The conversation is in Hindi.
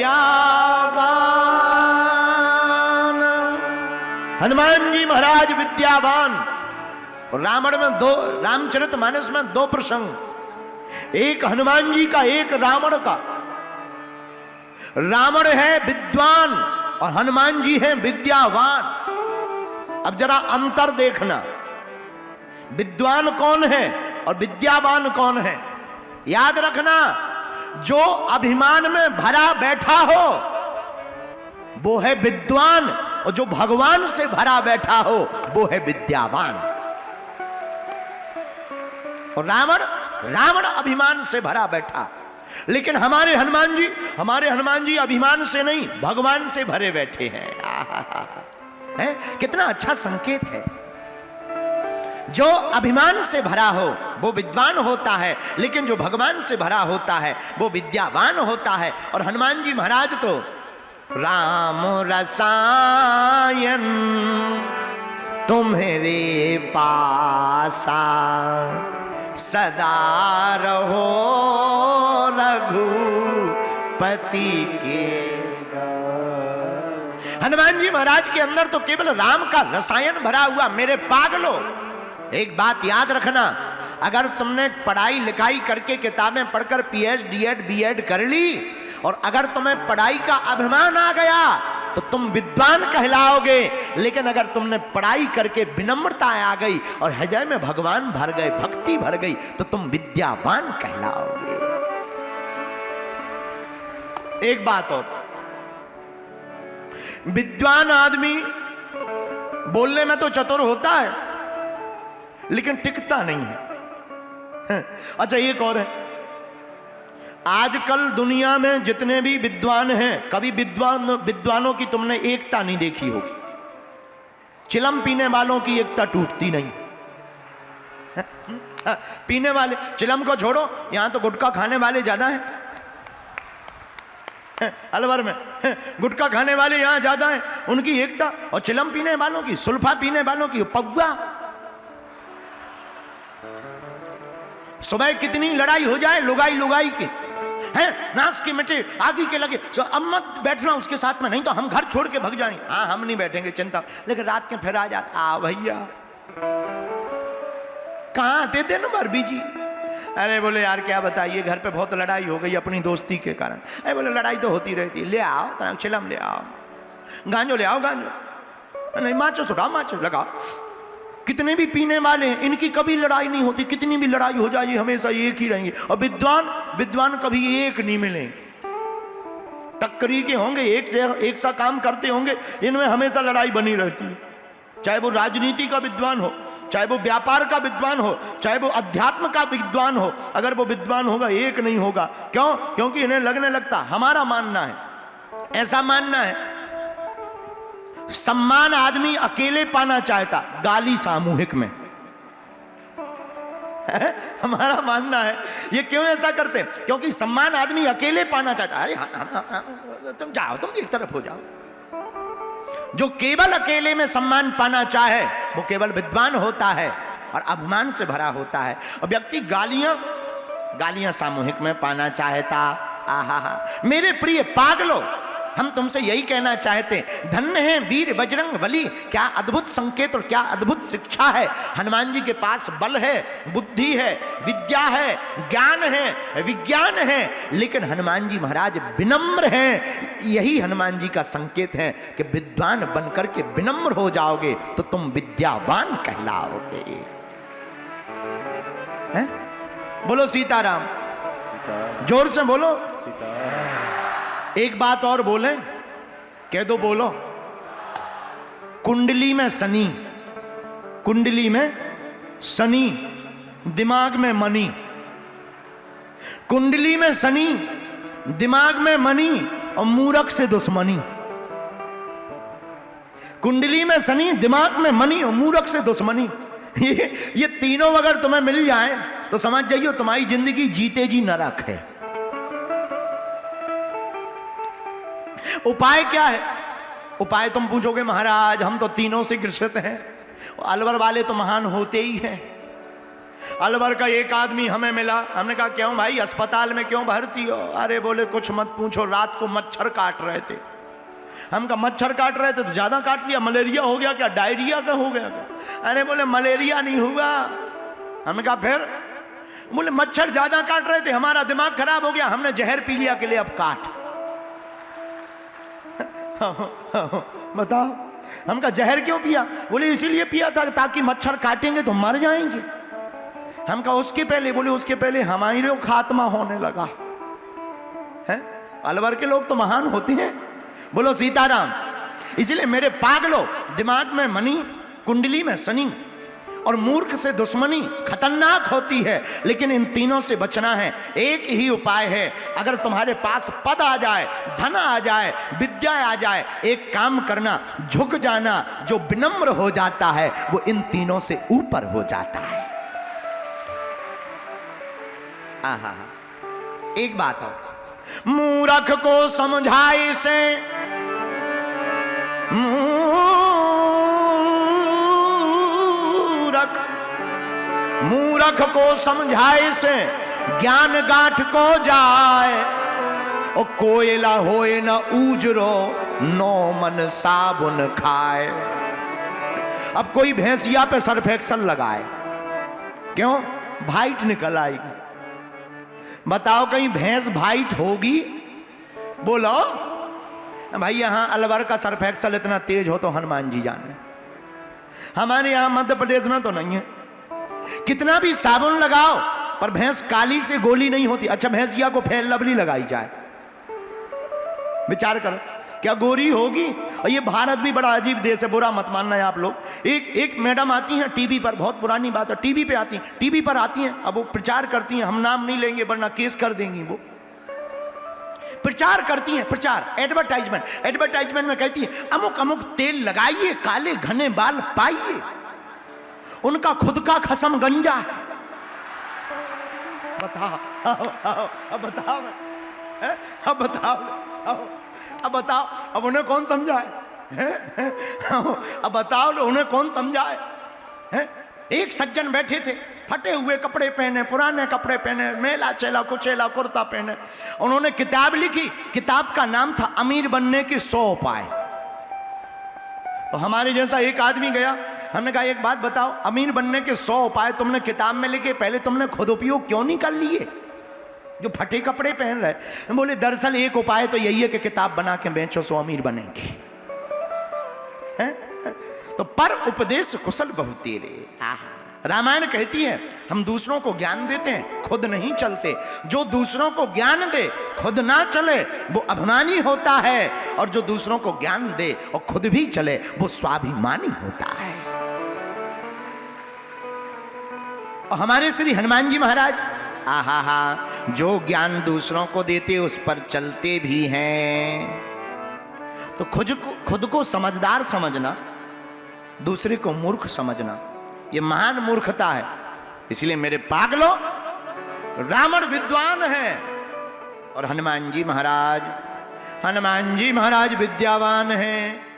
विद्यावान। हनुमान जी महाराज विद्यावान। रामायण में रामचरितमानस में दो प्रसंग, एक हनुमान जी का, एक रावण का। रावण है विद्वान और हनुमान जी हैं विद्यावान। अब जरा अंतर देखना, विद्वान कौन है और विद्यावान कौन है। याद रखना, जो अभिमान में भरा बैठा हो वो है विद्वान, और जो भगवान से भरा बैठा हो वो है विद्यावान। और रावण अभिमान से भरा बैठा, लेकिन हमारे हनुमान जी अभिमान से नहीं, भगवान से भरे बैठे हैं। है? कितना अच्छा संकेत है। जो अभिमान से भरा हो वो विद्वान होता है, लेकिन जो भगवान से भरा होता है वो विद्यावान होता है। और हनुमान जी महाराज तो राम रसायन तुम्हारे पासा, सदा रहो रघुपति के। हनुमान जी महाराज के अंदर तो केवल राम का रसायन भरा हुआ। मेरे पागलो, एक बात याद रखना, अगर तुमने पढ़ाई लिखाई करके किताबें पढ़कर पीएचडी बीएड कर ली और अगर तुम्हें पढ़ाई का अभिमान आ गया तो तुम विद्वान कहलाओगे, लेकिन अगर तुमने पढ़ाई करके विनम्रता आ गई और हृदय में भगवान भर गए, भक्ति भर गई, तो तुम विद्यावान कहलाओगे। एक बात और, विद्वान आदमी बोलने में तो चतुर होता है लेकिन टिकता नहीं है। अच्छा, एक और है, आजकल दुनिया में जितने भी विद्वान हैं, कभी विद्वानों की तुमने एकता नहीं देखी होगी। चिलम पीने वालों की एकता टूटती नहीं। पीने वाले, चिलम को छोड़ो, यहां तो गुटखा खाने वाले ज्यादा हैं। अलवर में गुटखा खाने वाले यहां ज्यादा हैं, उनकी एकता। और चिलम पीने वालों की, सुल्फा पीने वालों की पग्गा। सुबह कितनी लड़ाई हो जाए लुगाई की, हैं, नाश के मिटे आगे के लगे, तो अब मत बैठना उसके साथ में, नहीं तो हम घर छोड़ के भाग जाएंगे। हाँ, हम नहीं बैठेंगे, चिंता। लेकिन रात के फिर आ जाता, आ भैया कहाँ आते दिन भर बिजी। अरे बोले यार क्या बताइए, घर पे बहुत लड़ाई हो गई अपनी दोस्ती के कारण। अरे बोले लड़ाई तो होती रहती, ले आओ तना चिलम, ले आओ गांजो, ले आओ गांजो, नहीं माचो छुड़ाओ, माचो लगाओ। कितने भी पीने वाले हैं, इनकी कभी लड़ाई नहीं होती, कितनी भी लड़ाई हो जाए हमेशा एक ही रहेंगे। और विद्वान कभी एक नहीं मिलेंगे, टक्करी के होंगे, एक सा काम करते होंगे, इनमें हमेशा लड़ाई बनी रहती है। चाहे वो राजनीति का विद्वान हो, चाहे वो व्यापार का विद्वान हो, चाहे वो अध्यात्म का विद्वान हो, अगर वो विद्वान होगा एक नहीं होगा। क्यों? क्योंकि इन्हें लगने लगता, हमारा मानना है, ऐसा मानना है, सम्मान आदमी अकेले पाना चाहता, गाली सामूहिक में। हमारा मानना है। ये क्यों ऐसा करते हैं? क्योंकि सम्मान आदमी अकेले पाना चाहता। अरे हाँ, तुम जाओ, तुम एक तरफ हो जाओ। जो केवल अकेले में सम्मान पाना चाहे वो केवल विद्वान होता है और अभिमान से भरा होता है। और व्यक्ति गालियां सामूहिक में पाना चाहता। आहा, मेरे प्रिय पागलो, हम तुमसे यही कहना चाहते हैं, धन्य है वीर बजरंग बली। क्या अद्भुत संकेत और क्या अद्भुत शिक्षा है। हनुमान जी के पास बल है, बुद्धि है, विद्या है, ज्ञान है, विज्ञान है, लेकिन हनुमान जी महाराज विनम्र हैं। यही हनुमान जी का संकेत है कि विद्वान बनकर के विनम्र हो जाओगे तो तुम विद्यावान कहलाओगे। हैं? बोलो सीताराम, जोर से बोलो। एक बात और बोले, कह दो, बोलो। कुंडली में शनि, कुंडली में शनि, दिमाग में मनी। कुंडली में शनि, दिमाग में मनी और मूर्ख से दुश्मनी। कुंडली में शनि, दिमाग में मनी और मूर्ख से दुश्मनी। ये तीनों अगर तुम्हें मिल जाए तो समझ जाइए तुम्हारी जिंदगी जीते जी नरक है। उपाय क्या है? उपाय तुम पूछोगे महाराज हम तो तीनों से ग्रसित हैं। अलवर वाले तो महान होते ही हैं। अलवर का एक आदमी हमें मिला। हमने कहा क्यों भाई, अस्पताल में क्यों भर्ती हो? अरे बोले कुछ मत पूछो, रात को मच्छर काट रहे थे। हम कहा मच्छर काट रहे थे तो ज्यादा काट लिया, मलेरिया हो गया क्या, डायरिया का हो गया क्या? अरे बोले मलेरिया नहीं हुआ। हमने कहा फिर? बोले मच्छर ज्यादा काट रहे थे, हमारा दिमाग खराब हो गया, हमने जहर पी लिया के लिए अब काट। बताओ। हम कहा जहर क्यों पिया? बोले इसीलिए पिया था ताकि मच्छर काटेंगे तो मर जाएंगे। हम कहा उसके पहले? बोले उसके पहले हमारे खात्मा होने लगा है। अलवर के लोग तो महान होते हैं। बोलो सीताराम। इसीलिए मेरे पागलो, दिमाग में मनी, कुंडली में शनि और मूर्ख से दुश्मनी खतरनाक होती है, लेकिन इन तीनों से बचना है। एक ही उपाय है, अगर तुम्हारे पास पद आ जाए, धन आ जाए, विद्या आ जाए, एक काम करना, झुक जाना। जो विनम्र हो जाता है वो इन तीनों से ऊपर हो जाता है। आहा, एक बात हो, मूर्ख को समझाए से मूर्ख को समझाए से ज्ञान गांठ को जाए। और कोयला होए न उजरो, नो मन साबुन खाए। अब कोई भैंसिया पे सर्फ एक्सल लगाए, क्यों? वाइट निकल आएगी। बताओ कहीं भैंस वाइट होगी? बोलो भाई। यहां अलवर का सर्फ एक्सल इतना तेज हो तो हनुमान जी जाने, हमारे यहां मध्य प्रदेश में तो नहीं है। कितना भी साबुन लगाओ पर भैंस काली से गोली नहीं होती। अच्छा भैंसिया को फेल लवली लगाई जाए, विचार करो क्या गोरी होगी? और ये भारत भी बड़ा अजीब देश है, बुरा मत मानना है आप लोग। एक मैडम आती हैं टीवी पर, बहुत पुरानी बात है, टीवी पे आती हैं, टीवी पर आती हैं, अब वो प्रचार करती हैं, हम नाम नहीं लेंगे वरना केस कर देंगी। वो प्रचार करती हैं, प्रचार, एडवर्टाइजमेंट में कहती है अमुक अमुक तेल लगाइए, काले घने बाल पाइए। उनका खुद का खसम गंजा है। बताओ अब बताओ, अब बताओ, अब बताओ, अब उन्हें कौन समझाए? अब बताओ उन्हें कौन समझाए? एक सज्जन बैठे थे, फटे हुए कपड़े पहने, पुराने कपड़े पहने, मेला चेला कुचेला कुर्ता पहने। उन्होंने किताब लिखी, किताब का नाम था अमीर बनने के 100 उपाय। तो हमारे जैसा एक आदमी गया, हमने कहा एक बात बताओ, अमीर बनने के 100 उपाय तुमने किताब में लिखे, पहले तुमने खुद उपयोग क्यों नहीं कर लिए जो फटे कपड़े पहन रहे? बोले दरअसल एक उपाय तो यही है कि किताब बना के बेचो सो अमीर बनेंगे। हैं? तो पर उपदेश कुशल बहु तेरे। रामायण कहती है हम दूसरों को ज्ञान देते हैं, खुद नहीं चलते। जो दूसरों को ज्ञान दे, खुद ना चले, वो अभिमानी होता है, और जो दूसरों को ज्ञान दे और खुद भी चले, वो स्वाभिमानी होता है। और हमारे श्री हनुमान जी महाराज, आहा, जो ज्ञान दूसरों को देते उस पर चलते भी हैं। तो खुद को समझदार समझना, दूसरे को मूर्ख समझना, ये महान मूर्खता है। इसलिए मेरे पागलों, रावण विद्वान है और हनुमान जी महाराज विद्यावान हैं।